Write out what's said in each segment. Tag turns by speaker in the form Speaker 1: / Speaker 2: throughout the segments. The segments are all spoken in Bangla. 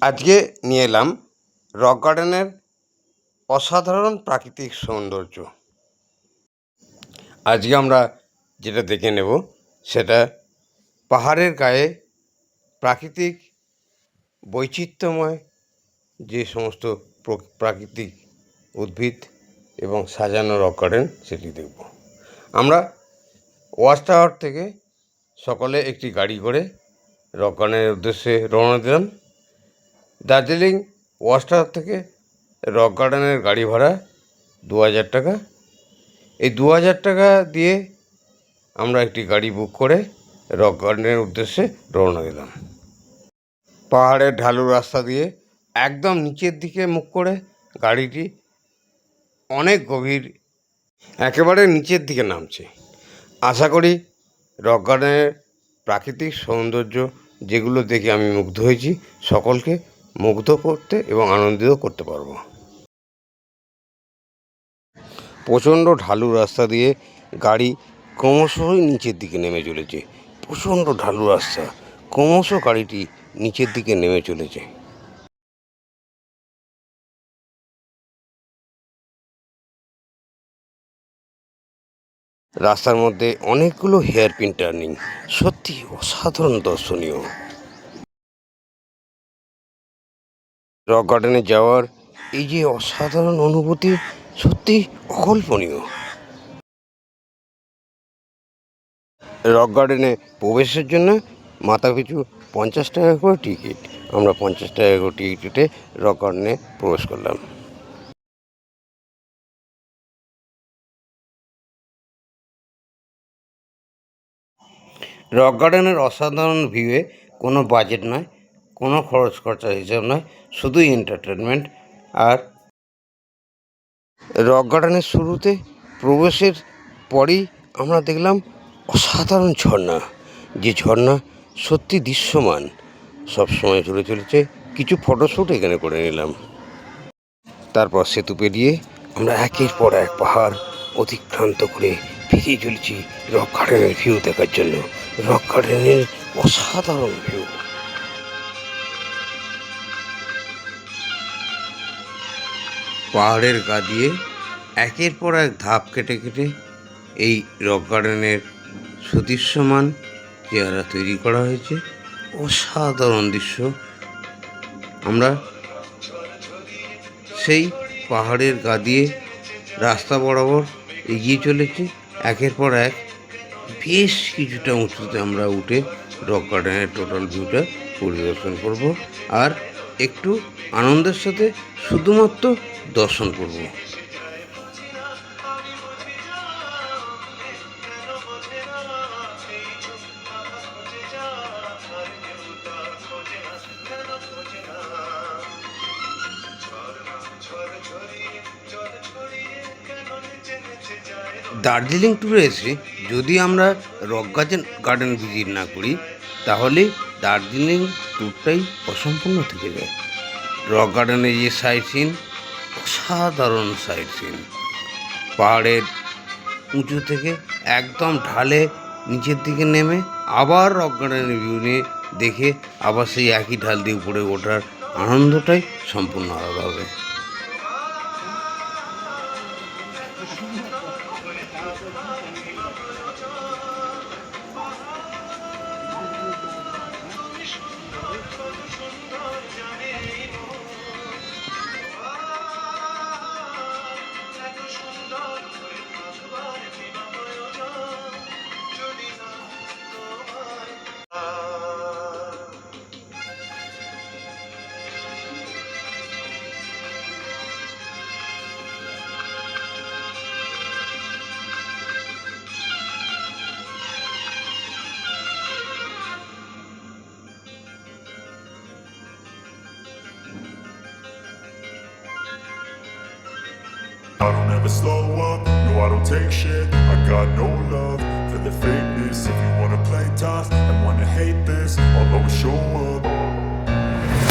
Speaker 1: আজকে নিয়ে এলাম রক গার্ডেনের অসাধারণ প্রাকৃতিক সৌন্দর্য। আজকে আমরা যেটা দেখে নেব সেটা পাহাড়ের গায়ে প্রাকৃতিক বৈচিত্র্যময় যে সমস্ত প্রাকৃতিক উদ্ভিদ এবং সাজানো রক গার্ডেন সেটি দেখব। আমরা ওয়াচ টাওয়ার থেকে সকালে একটি গাড়ি করে রক গার্ডেনের উদ্দেশ্যে রওনা দিলাম। দার্জিলিং ওয়াচ টাওয়ার থেকে রক গার্ডেনের গাড়ি ভাড়া 2000 টাকা। এই 2000 টাকা দিয়ে আমরা একটি গাড়ি বুক করে রক গার্ডেনের উদ্দেশ্যে রওনা দিলাম। পাহাড়ের ঢালু রাস্তা দিয়ে একদম নিচের দিকে মুখ করে গাড়িটি অনেক গভীর, একেবারে নিচের দিকে নামছে। আশা করি রক গার্ডেনের প্রাকৃতিক সৌন্দর্য যেগুলো দেখে আমি মুগ্ধ হয়েছি সকলকে মুগ্ধ করতে এবং আনন্দিত করতে পারবো। প্রচণ্ড ঢালু রাস্তা দিয়ে গাড়ি ক্রমশই নিচের দিকে নেমে চলেছে। প্রচণ্ড ঢালু রাস্তা, ক্রমশ গাড়িটি নিচের দিকে নেমে চলেছে। রাস্তার মধ্যে অনেকগুলো হেয়ারপিন টার্নিং, সত্যি অসাধারণ দর্শনীয়। রক গার্ডেনে যাওয়ার এই যে অসাধারণ অনুভূতি সত্যি অকল্পনীয়। রক গার্ডেনে প্রবেশের জন্য মাথাপিছু 50 টাকা করে টিকিট। আমরা 50 টাকা করে টিকিট কেটে রক গার্ডেনে প্রবেশ করলাম। রক গার্ডেনের অসাধারণ ভিউয়ে কোনো বাজেট নয়, কোনো খরচ খরচার হিসাব নয়, শুধুই এন্টারটেনমেন্ট। আর রক গার্ডেনের শুরুতে প্রবেশের পরেই আমরা দেখলাম অসাধারণ ঝর্ণা, যে ঝর্ণা সত্যি দৃশ্যমান সবসময় চলে চলেছে। কিছু ফটোশ্যুট এখানে করে নিলাম। তারপর সেতু পেরিয়ে আমরা একের পর এক পাহাড় অতিক্রান্ত করে ফিরে চলেছি রক গার্ডেনের ভিউ দেখার জন্য। রক গার্ডেনের অসাধারণ ভিউ। পাহাড়ের গা দিয়ে একের পর এক ধাপ কেটে কেটে এই রক গার্ডেনের সুদৃশ্যমান চেহারা তৈরি করা হয়েছে। অসাধারণ দৃশ্য। আমরা সেই পাহাড়ের গা দিয়ে রাস্তা বরাবর এগিয়ে চলেছি। একের পর এক বেশ কিছুটা উঁচুতে আমরা উঠে রক গার্ডেনের টোটাল ভিউটা পরিদর্শন করব আর একটু আনন্দের সাথে শুধুমাত্র দর্শন করব। দার্জিলিং ট্যুরে এসে যদি আমরা রক গার্ডেন ভিজিট না করি তাহলে দার্জিলিং ট্যুরটাই অসম্পূর্ণ থেকে যায়। রক গার্ডেনের যে সাইট সিন, অসাধারণ সাইট সিন। পাহাড়ের উঁচু থেকে একদম ঢালে নিচের দিকে নেমে আবার রক গার্ডেনের ভিউ নিয়ে দেখে আবার সেই একই ঢাল দিয়ে উপরে ওঠার আনন্দটাই সম্পূর্ণ আলাদা হবে।
Speaker 2: I don't ever slow up, no I don't take shit. I got no love for the fakeness. If you wanna play tough and wanna hate this, I'll always show up.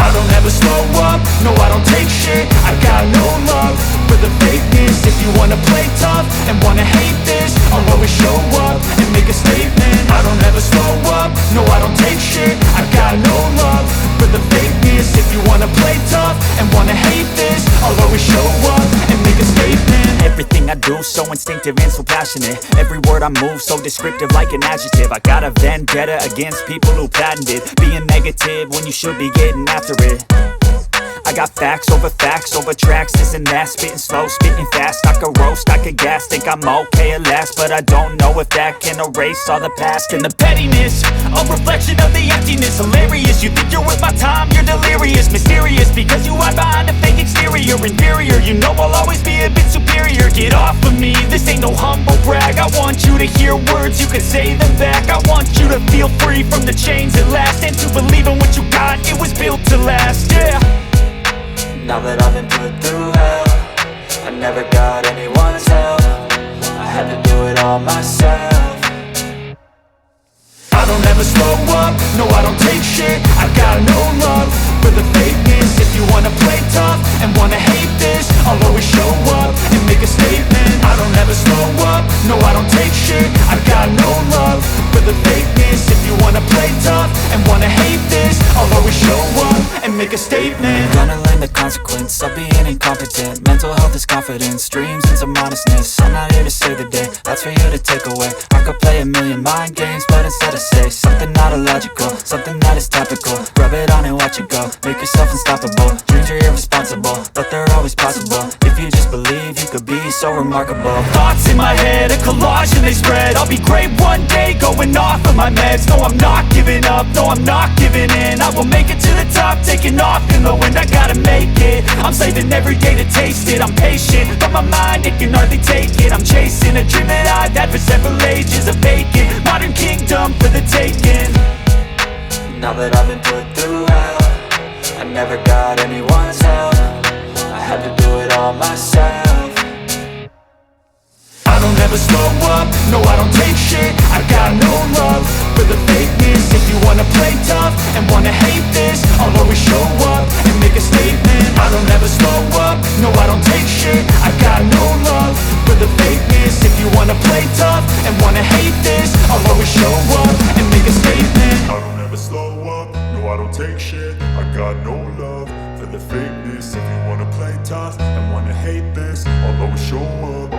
Speaker 2: I don't ever slow up, no I don't take shit. I got no love for the fakeness. If you wanna play tough and wanna hate this, I'll always show up and make a statement. I don't ever slow up, no I don't take shit. I got no love for the fakeness. If you wanna
Speaker 3: wanna play tough and wanna hate this, I'll always show up and make a statement. Everything I do so instinctive and so passionate. Every word I move so descriptive like an adjective. I got a vendetta against people who patented being negative when you should be getting after it. I got facts over tracks, this and that. Spitting slow, spitting fast, I could roast, I could gas. Think I'm okay at last, but I don't know if that can erase all the past. And the pettiness, a reflection of the emptiness. Hilarious, you think you're worth my time, you're delirious. Mysterious, because you hide behind a fake exterior. Inferior, you know I'll always be a bit superior. Get off of me, this ain't no humble brag. I want you to hear words, you can say them back. I want you to feel free from the chains at last, and to believe in what you got, it was built to last, yeah. Now that I've been put through hell, I never got anyone's help, I had to do it all myself. I don't ever slow up, no I don't take shit. I got no love for the fakeness. If you wanna play tough and wanna hate this, I'll always show up and make a statement. I don't ever slow up, no I don't take shit. I got no love for the fakeness. If you wanna play tough and wanna hate this, I'll always show up and make a statement. Gonna learn the consequence of being incompetent. Mental health is confidence, dreams and some honestness. I'm not here to save the day, that's for you to take away. I could play a million mind games, but instead I say something not illogical, something that is topical. Rub it on and watch it go, make yourself unstoppable. Dreams are irresponsible, but they're always possible. If you just believe, you could be so remarkable. Thoughts in my head, a collage and they spread. I'll be great one day, going off of my meds. No, I'm not giving up, no, I'm not giving in. I will make it to the top, taking off in the wind. I gotta make it, I'm saving every day to taste it. I'm patient, but my mind, it can hardly take it. I'm chasing a dream that I've had for several ages. A vacant, modern kingdom for the taking. Now that I've been put through hell, I never got anyone's help, I had to do it all myself. I don't ever slow up, no I don't take shit. I got no love for the fakeness. If you wanna play tough and wanna hate this, I'll always show up and make a statement. I don't ever slow up, no I don't take shit. I got no love for the fakeness. If you wanna play tough and wanna hate this, I'll always show up and make a statement.
Speaker 2: I don't ever slow up, no I don't take shit. I got no love for the fakeness. If you wanna play tough and wanna hate this, I'll always show up.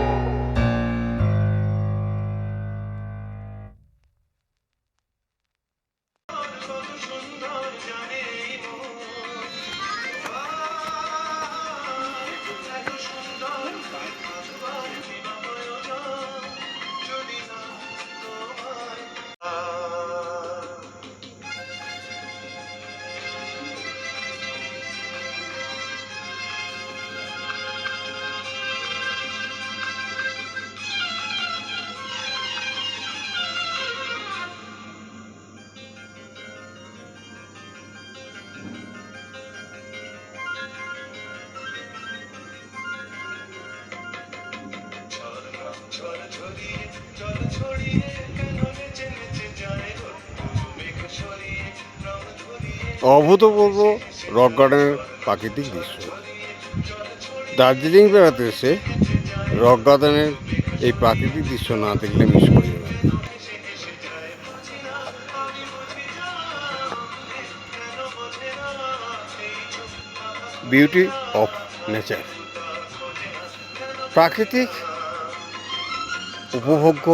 Speaker 1: অভূতপূর্ব রক গার্ডেনের প্রাকৃতিক দৃশ্য। দার্জিলিং বেড়াতে এসে রক গার্ডেনের এই প্রাকৃতিক দৃশ্য না দেখলে মিস করি না। বিউটি অফ নেচার, প্রাকৃতিক উপভোগ্য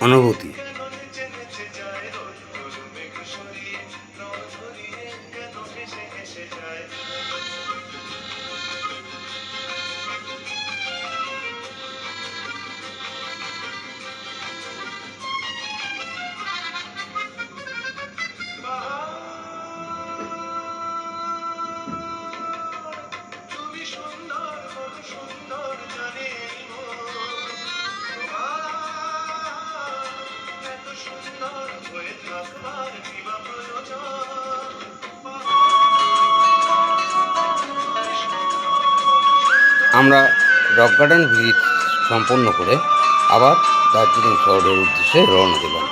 Speaker 1: অনুভূতি। আমরা রক গার্ডেন ভিজিট সম্পন্ন করে আবার দার্জিলিং শহরের উদ্দেশ্যে রওনা দিলাম।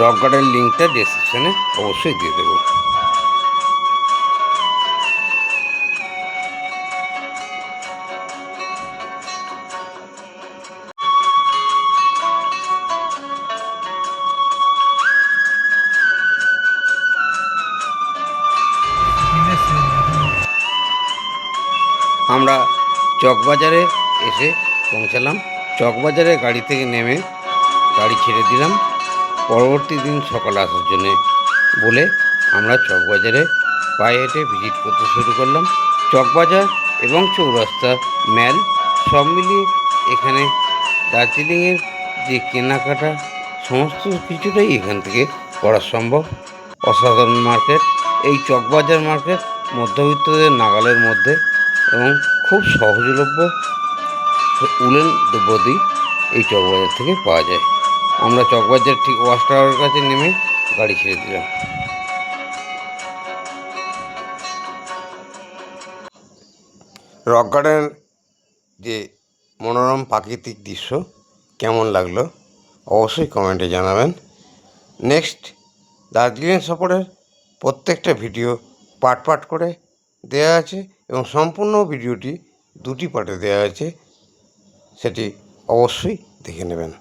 Speaker 1: রক গার্ডেন লিঙ্কটা ডেসক্রিপশানে অবশ্যই দিয়ে দেবো। আমরা চকবাজারে এসে পৌঁছালাম। চকবাজারে গাড়ি থেকে নেমে গাড়ি ছেড়ে দিলাম পরবর্তী দিন সকালে আসার জন্যে বলে আমরা চকবাজারে পায়ে হেঁটে ভিজিট করতে শুরু করলাম। চকবাজার এবং চৌরাস্তা ম্যাল সব মিলিয়ে এখানে দার্জিলিংয়ের যে কেনাকাটা সমস্ত কিছুটাই এখান থেকে করা সম্ভব। অসাধারণ মার্কেট এই চকবাজার মার্কেট, মধ্যবিত্তদের নাগালের মধ্যে এবং খুব সহজলভ্য উলেন দ্রব্যাদি এই চকবাজার থেকে পাওয়া যায়। আমরা চকবাজার ঠিক ওয়াচ টাওয়ারের কাছে নেমে গাড়ি ছেড়ে দিলাম। রক গার্ডেনের যে মনোরম প্রাকৃতিক দৃশ্য কেমন লাগলো অবশ্যই কমেন্টে জানাবেন। নেক্সট দার্জিলিং সফরের প্রত্যেকটা ভিডিও পার্ট করে দেওয়া আছে এবং সম্পূর্ণ ভিডিওটি 2টি পার্টে দেওয়া আছে, সেটি অবশ্যই দেখে নেবেন।